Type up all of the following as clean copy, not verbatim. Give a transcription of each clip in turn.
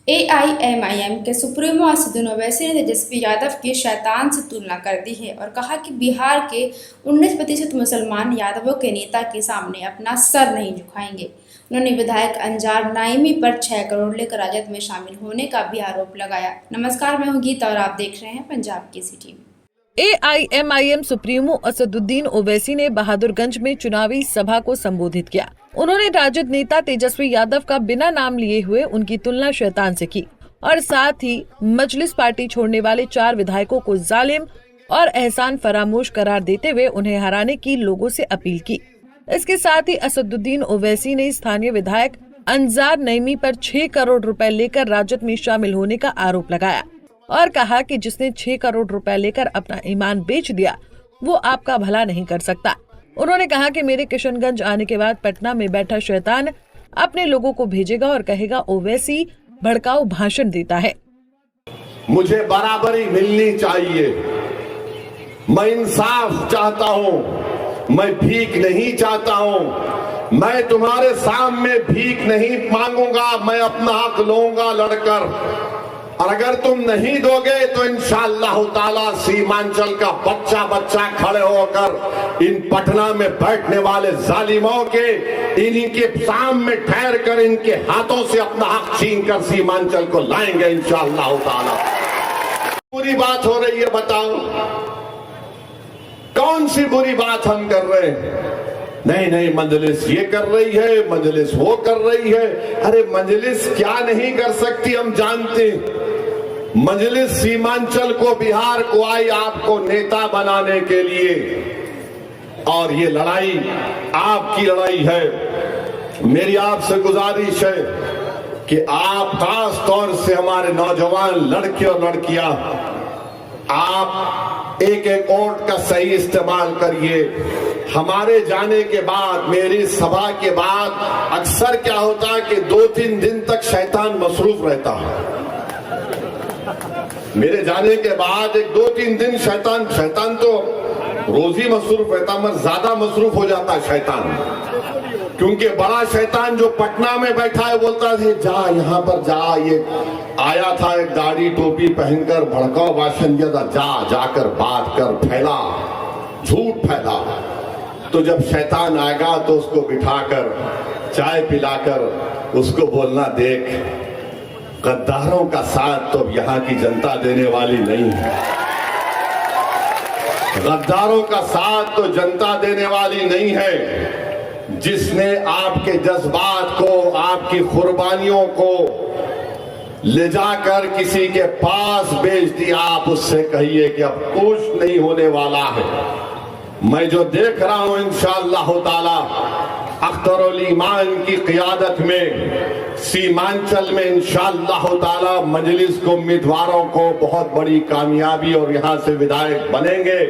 AIMIM के supremo Asaduddin Owaisi ने तेजस्वी यादव की शैतान से तुलना कर दी है और कहा कि बिहार के 19% मुसलमान यादवों के नेता के सामने अपना सर नहीं झुकाएंगे। उन्होंने विधायक अंजार नाइमी पर 6 करोड़ लेकर राजद में शामिल होने का भी आरोप लगाया। नमस्कार, मैं हूं गीता और आप देख रहे हैं Punjab Kesari TV. AIMIM supremo Asaduddin Owaisi ने बहादुरगंज में चुनावी सभा को संबोधित किया। उन्होंने राजद नेता तेजस्वी यादव का बिना नाम लिए हुए उनकी तुलना शैतान से की और साथ ही मजलिस पार्टी छोड़ने वाले 4 विधायकों को जालिम और एहसान फरामोश करार देते हुए उन्हें हराने की लोगों से अपील की। इसके साथ ही असदुद्दीन ओवैसी ने स्थानीय विधायक अंजार नईमी पर 6 करोड़ रुपए लेकर राजद में शामिल होने का आरोप लगाया और कहा कि जिसने 6 करोड़ रुपए लेकर अपना ईमान बेच दिया वो आपका भला नहीं कर सकता। उन्होंने कहा कि मेरे किशनगंज आने के बाद पटना में बैठा शैतान अपने लोगों को भेजेगा और कहेगा ओवैसी भड़काऊ भाषण देता है। मुझे बराबरी मिलनी चाहिए, मैं इंसाफ चाहता हूँ, मैं भीख नहीं चाहता हूँ। मैं तुम्हारे सामने भीख नहीं मांगूंगा, मैं अपना हक लूंगा लड़कर। और अगर तुम नहीं दोगे तो इंशाअल्लाह ताला सीमांचल का बच्चा बच्चा खड़े होकर इन पटना में बैठने वाले जालिमों के इन्हीं के सामने ठहर कर इनके हाथों से अपना हक छीन कर सीमांचल को लाएंगे इंशाअल्लाह ताला। बुरी बात हो रही है, बताओ कौन सी बुरी बात हम कर रहे हैं? नहीं, मजलिस ये कर रही है, मजलिस वो कर रही है। अरे मजलिस क्या नहीं कर सकती हम जानते। मजलिस सीमांचल को, बिहार को आई आपको नेता बनाने के लिए, और ये लड़ाई आपकी लड़ाई है। मेरी आपसे गुजारिश है कि आप खास तौर से हमारे नौजवान लड़के और लड़कियां, आप एक वोट का सही इस्तेमाल करिए। हमारे जाने के बाद, मेरी सभा के बाद अक्सर क्या होता है कि 2-3 दिन तक शैतान मसरूफ रहता है। मेरे जाने के बाद 2-3 दिन शैतान तो रोज ही मसरूफ रहता, मगर ज्यादा मसरूफ हो जाता है शैतान, क्योंकि बड़ा शैतान जो पटना में बैठा है बोलता है जा यहाँ पर जा। ये आया था एक दाढ़ी टोपी पहनकर भड़काऊ भाषण दिया था, जाकर बात कर, फैला झूठ फैला। तो जब शैतान आएगा तो उसको बिठाकर चाय पिलाकर उसको बोलना, देख गद्दारों का साथ तो यहाँ की जनता देने वाली नहीं है, गद्दारों का साथ तो जनता देने वाली नहीं है। जिसने आपके जज्बात को, आपकी कुर्बानियों को ले जाकर किसी के पास बेच दिया, आप उससे कहिए कि अब कुछ नहीं होने वाला है। मैं जो देख रहा हूं इंशाअल्लाह ताला अख्तरुल ईमान की क़ियादत में सीमांचल में इंशाअल्लाह ताला मजलिस को, उम्मीदवारों को बहुत बड़ी कामयाबी और यहां से विधायक बनेंगे।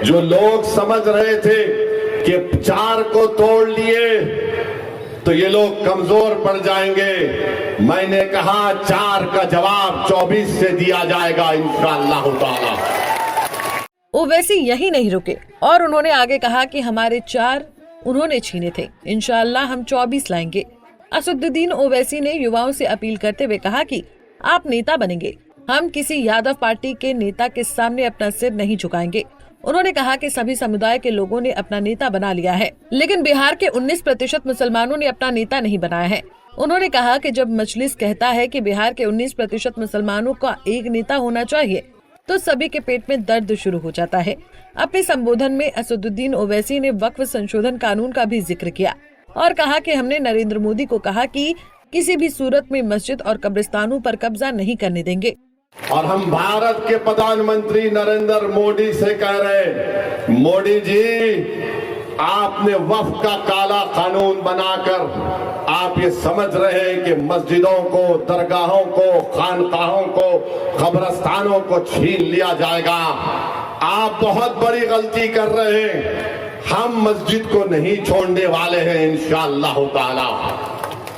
जो लोग समझ रहे थे कि 4 को तोड़ लिए तो ये लोग कमजोर पड़ जाएंगे, मैंने कहा 4 का जवाब 24 से दिया जाएगा इंशाअल्लाह ताला। ओवैसी यही नहीं रुके और उन्होंने आगे कहा कि हमारे 4 उन्होंने छीने थे, इंशाअल्लाह हम 24 लाएंगे। असदुद्दीन ओवैसी ने युवाओं से अपील करते हुए कहा कि आप नेता बनेंगे, हम किसी यादव पार्टी के नेता के सामने अपना सिर नहीं झुकाएंगे। उन्होंने कहा कि सभी समुदाय के लोगों ने अपना नेता बना लिया है, लेकिन बिहार के 19% मुसलमानों ने अपना नेता नहीं बनाया है। उन्होंने कहा कि जब मजलिस कहता है कि बिहार के 19% मुसलमानों का एक नेता होना चाहिए तो सभी के पेट में दर्द शुरू हो जाता है। अपने संबोधन में असदुद्दीन ओवैसी ने वक्फ संशोधन कानून का भी जिक्र किया और कहा कि हमने नरेंद्र मोदी को कहा कि किसी भी सूरत में मस्जिद और कब्रिस्तानों पर कब्जा नहीं करने देंगे। और हम भारत के प्रधानमंत्री नरेंद्र मोदी से कह रहे हैं, मोदी जी आपने वक्फ का काला कानून बनाकर आप ये समझ रहे हैं कि मस्जिदों को, दरगाहों को, खानकाहों को, कब्रिस्तानों को छीन लिया जाएगा। आप बहुत बड़ी गलती कर रहे हैं। हम मस्जिद को नहीं छोड़ने वाले हैं इंशाअल्लाह ताला।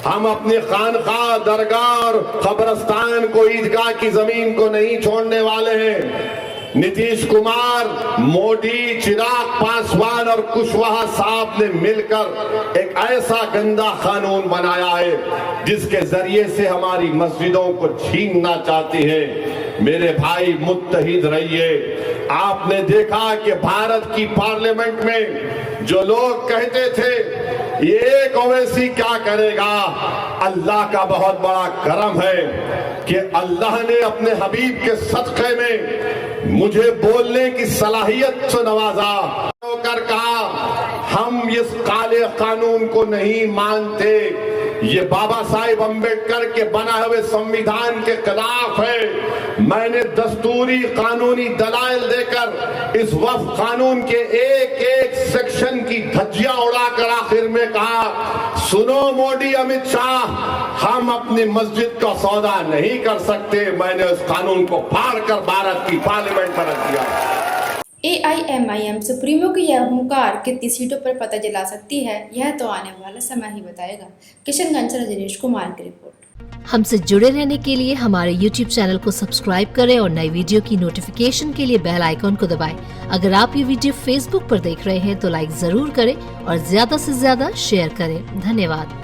हम अपनी खानका, दरगाह और कब्रिस्तान को, ईदगाह की जमीन को नहीं छोड़ने वाले हैं। नीतीश कुमार, मोदी, चिराग पासवान और कुशवाहा साहब ने मिलकर एक ऐसा गंदा कानून बनाया है जिसके जरिए से हमारी मस्जिदों को छीनना चाहते हैं। मेरे भाई, मुत्तहिद रहिए। आपने देखा कि भारत की पार्लियामेंट में जो लोग कहते थे ये एक ओवैसी क्या करेगा, अल्लाह का बहुत बड़ा करम है कि अल्लाह ने अपने हबीब के सदक़े में मुझे बोलने की सलाहियत से नवाजा कर कहा हम इस काले कानून को नहीं मानते, ये बाबा साहिब अम्बेडकर के बनाए हुए संविधान के खिलाफ है। मैंने दस्तूरी कानूनी दलाइल देकर इस वक्फ कानून के एक एक सेक्शन की धज्जियां उड़ाकर आखिर में कहा, सुनो मोदी, अमित शाह, हम अपनी मस्जिद का सौदा नहीं कर सकते। मैंने उस कानून को फाड़ कर भारत की पार्लियामेंट पर रख दिया। AIMIM सुप्रीमो की यह हुंकार कितनी सीटों पर पता चला सकती है, यह तो आने वाला समय ही बताएगा। किशनगंज से दिनेश कुमार की रिपोर्ट। हमसे जुड़े रहने के लिए हमारे YouTube चैनल को सब्सक्राइब करें और नई वीडियो की नोटिफिकेशन के लिए बेल आइकॉन को दबाएं। अगर आप ये वीडियो Facebook पर देख रहे हैं तो लाइक जरूर करें और ज्यादा से ज्यादा शेयर करें। धन्यवाद।